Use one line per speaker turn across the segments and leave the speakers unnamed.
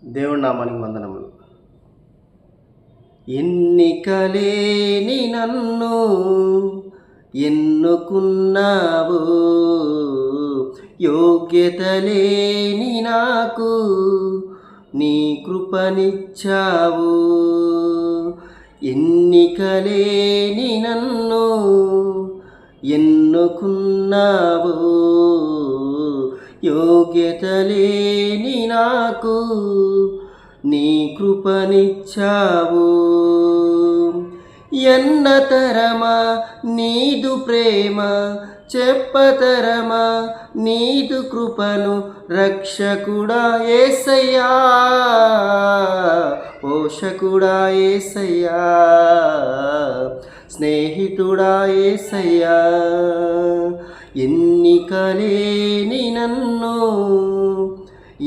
దేవుడి నామానికి వందనములు. ఎన్నికలేని నన్ను ఎన్నుకున్నావు, యోగ్యత లేని నాకు నీ కృపనిచ్చావు. ఎన్నికలేని నన్ను ఎన్నుకున్నావు, యోగ్యత లేని నాకు నీ కృపనిచ్చావు. ఎన్నతరమా నీదు ప్రేమ, చెప్పతరమా నీదు కృపను, రక్షకుడా యేసయ్యా, పోషకుడా యేసయ్యా, స్నేహితుడా యేసయ్యా. ఎన్నికలేని నన్ను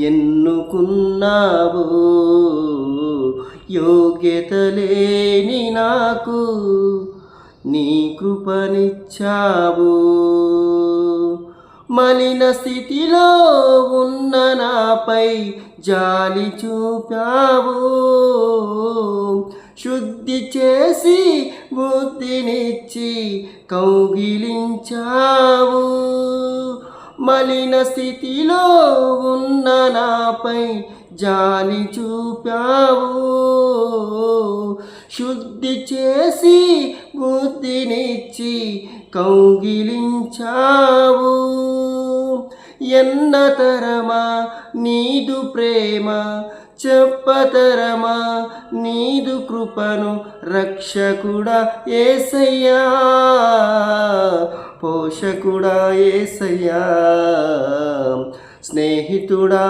ఎన్నుకున్నావు, యోగ్యత లేని నాకు నీ కృపనిచ్చావు. మలిన స్థితిలో ఉన్న నాపై జాలి చూపావు, శుద్ధి చేసి బుద్ధినిచ్చి కౌగిలించావు. మలిన స్థితిలో ఉన్న నాపై జాలి చూపావు, శుద్ధి చేసి బుద్ధినిచ్చి కౌగిలించావు. ఎన్నతరమా నీదు ప్రేమ, చెప్పతరమా నీదు కృపను, రక్షకుడా యేసయ్యా, పోషకుడా యేసయ్యా, స్నేహితుడా